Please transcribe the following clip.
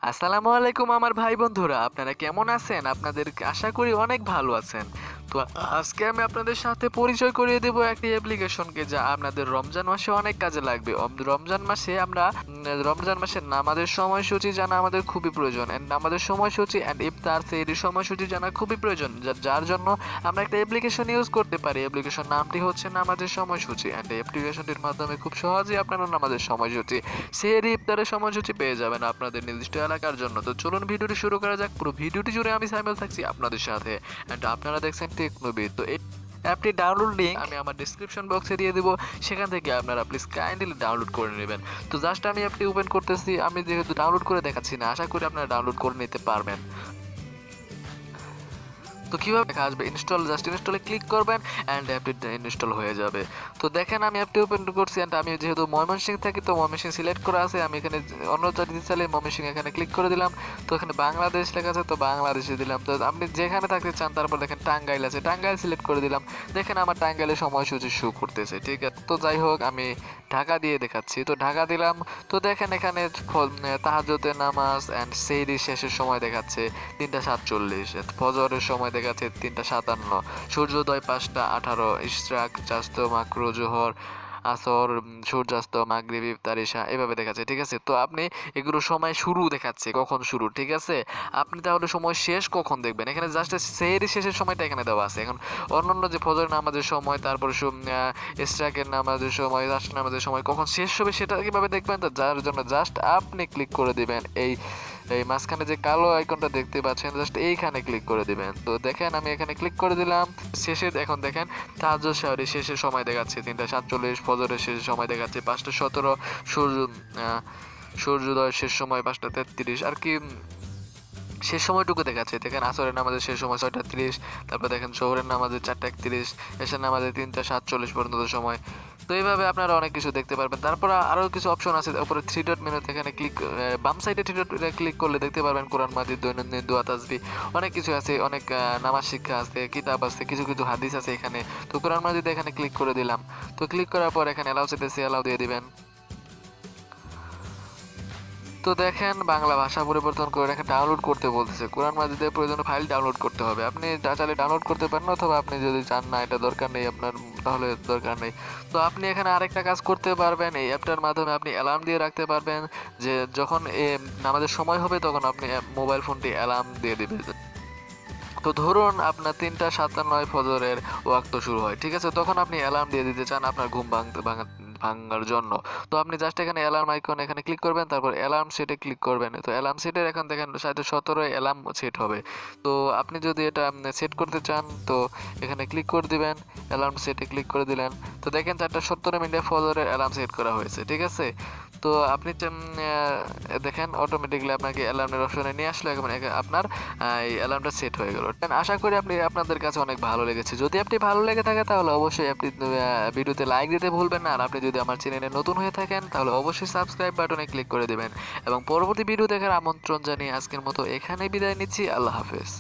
আসসালামু আলাইকুম আমার ভাই বন্ধুরা, আপনারা কেমন আছেন? আপনাদের আশা করি অনেক ভালো আছেন। তো আজকে আমি আপনাদের সাথে পরিচয় করিয়ে দেব একটি অ্যাপ্লিকেশনকে, যা আপনাদের রমজান মাসে অনেক কাজে লাগবে। রমজান মাসে আমরা রমজান মাসের নামাজের সময়সূচি জানা আমাদের খুবই প্রয়োজন, অ্যান্ড নামাজের সময়সূচি অ্যান্ড ইফতার সেহরির সময়সূচি জানা খুবই প্রয়োজন, যার জন্য আমরা একটা অ্যাপ্লিকেশন ইউজ করতে পারি। অ্যাপ্লিকেশন নামটি হচ্ছে নামাজের সময়সূচি, অ্যান্ড এই অ্যাপ্লিকেশনটির মাধ্যমে খুব সহজেই আপনারা নামাজের সময়সূচি, সেহরি ইফতারের সময়সূচি পেয়ে যাবেন আপনাদের নির্দিষ্ট এলাকার জন্য। তো চলুন ভিডিওটি শুরু করা যাক। পুরো ভিডিওটি জুড়ে আমি সামিউল থাকছি আপনাদের সাথে, অ্যান্ড আপনারা দেখছেন টেকনোবিদ। তো এই অ্যাপটি ডাউনলোড লিঙ্ক আমি আমার ডিসক্রিপশন বক্সে দিয়ে দেবো, সেখান থেকে আপনারা প্লিজ কাইন্ডলি ডাউনলোড করে নেবেন। তো জাস্ট আমি অ্যাপটি ওপেন করতেছি, আমি যেহেতু ডাউনলোড করে দেখাচ্ছি না, আশা করি আপনারা ডাউনলোড করে নিতে পারবেন। তো কীভাবে দেখা আসবে, জাস্ট ইনস্টলে ক্লিক করবেন অ্যান্ড অ্যাপটি ইনস্টল হয়ে যাবে। তো দেখেন আমি অ্যাপটি ওপেন করছি, অ্যান্ড আমি যেহেতু ময়মনসিংহ থাকি, তো ময়মনসিংহ সিলেক্ট করা আছে। আমি এখানে অন্য জাতি চাইলে ময়মনসিংহ এখানে ক্লিক করে দিলাম। তো এখানে বাংলাদেশ লেখা আছে, তো বাংলাদেশে দিলাম। তো আপনি যেখানে থাকতে চান, তারপর দেখেন টাঙ্গাইল আছে, টাঙ্গাইল সিলেক্ট করে দিলাম। দেখেন আমার টাঙ্গাইলের সময়সূচি শো করতেছে, ঠিক আছে। তো যাই হোক, আমি ঢাকা দিয়ে দেখাচ্ছি। তো ঢাকা দিলাম। তো দেখেন এখানে তাহাজ্জুদের নামাজ অ্যান্ড সেহরি শেষের সময় দেখাচ্ছে 3:47, ফজরের সময় দেখাচ্ছে 3:57, সূর্যোদয় 5:18, ইশরাক, চাস্ত, মাকরু, জোহর, আসর, সূর্যাস্ত, মাগরিব, ইফতার, ইশা, এভাবে দেখাচ্ছে, ঠিক আছে। তো আপনি এগুলো সময় শুরু দেখাচ্ছে, কখন শুরু, ঠিক আছে। আপনি তাহলে সময় শেষ কখন দেখবেন, এখানে জাস্ট সেহরি শেষের সময়টা এখানে দেওয়া আছে। এখন অন্যান্য যে ফজর নামাজের সময়, তারপরে ইশরাকের নামাজের সময়, রাষ্ট্র নামাজের সময় কখন শেষ হবে সেটা কিভাবে দেখবেন, তো যার জন্য জাস্ট আপনি ক্লিক করে দিবেন এই এই মাঝখানে যে কালো আইকনটা দেখতে পাচ্ছেন, জাস্ট এইখানে ক্লিক করে দিবেন। তো দেখেন আমি এখানে ক্লিক করে দিলাম। শেষে এখন দেখেন তাহাজ্জুদ সেহরি শেষের সময় দেখাচ্ছে 3:47, ফজরের শেষের সময় দেখাচ্ছে 5:17, সূর্যোদয়ের শেষ সময় 5:33, আর কি শেষ সময়টুকু দেখাচ্ছে। দেখেন আসরের নামাজের শেষ সময় 6:30, তারপর দেখেন জোহরের নামাজের 4:31, এশার নামাজের 3:47 পর্যন্ত সময়। তো এইভাবে আপনারা অনেক কিছু দেখতে পারবেন। তারপর আরও কিছু অপশন আছে উপরে 3 ডট মেনুতে, এখানে বাম সাইডে 3 ডট ক্লিক করলে দেখতে পারবেন কোরআন মাজিদ, দৈনন্দিন দোয়া, তাসবিহ, অনেক কিছু আছে। অনেক নামাজ শিক্ষা আছে, কিতাব আছে, কিছু কিছু হাদিস আছে এখানে। তো কোরআন মাজিদ এখানে ক্লিক করে দিলাম। তো ক্লিক করার পর এখানে অ্যালাউ চাইতেছে, অ্যালাউ দিয়ে দিবেন। তো দেখেন বাংলা ভাষা পরিবর্তন করে রেখে ডাউনলোড করতে বলতেছে। কোরআন মাজিদের প্রয়োজনীয় ফাইল ডাউনলোড করতে হবে। আপনি চাইলে ডাউনলোড করতে পারেন, অথবা আপনি যদি চান না এটা দরকার নেই আপনার, তাহলে দরকার নেই। তো আপনি এখানে আরেকটা কাজ করতে পারবেন, এই অ্যাপটার মাধ্যমে আপনি অ্যালার্ম দিয়ে রাখতে পারবেন, যে যখন নামাজের সময় হবে তখন আপনি মোবাইল ফোনটি অ্যালার্ম দিয়ে দিবে। তো ধরুন আপনার 3:57 ফজরের ওয়াক্ত শুরু হয়, ঠিক আছে। তখন আপনি অ্যালার্ম দিয়ে দিতে চান আপনার ঘুম ভাঙার জন্য। তো আপনি জাস্ট এখানে অ্যালার্ম আইকন এখানে ক্লিক করবেন, তারপর অ্যালার্ম সেটে ক্লিক করবেন। তো অ্যালার্ম সেটের এখন দেখেন 17 অ্যালার্ম সেট হবে। তো আপনি যদি এটা সেট করতে চান, তো এখানে ক্লিক করে দিবেন, অ্যালার্ম সেটে ক্লিক করে দিলেন। তো দেখেন 4:17 ফজরের অ্যালার্ম সেট করা হয়েছে, ঠিক আছে। তো আপনি দেখেন অটোমেটিকলি আপনাকে অ্যালার্মের অপশনে নিয়ে আসলো, এখন আপনার এই অ্যালার্মটা সেট হয়ে গেল। আশা করি আপনাদের কাছে অনেক ভালো লেগেছে। যদি আপনি ভালো লেগে থাকে তাহলে অবশ্যই আপনি ভিডিওতে লাইক দিতে ভুলবেন না। আর আপনি যদি আমার চ্যানেলে নতুন হয়ে থাকেন তাহলে অবশ্যই সাবস্ক্রাইব বাটনে ক্লিক করে দেবেন, এবং পরবর্তী ভিডিও দেখার আমন্ত্রণ জানিয়ে আজকের মতো এখানেই বিদায় নিচ্ছি। আল্লাহ হাফেজ।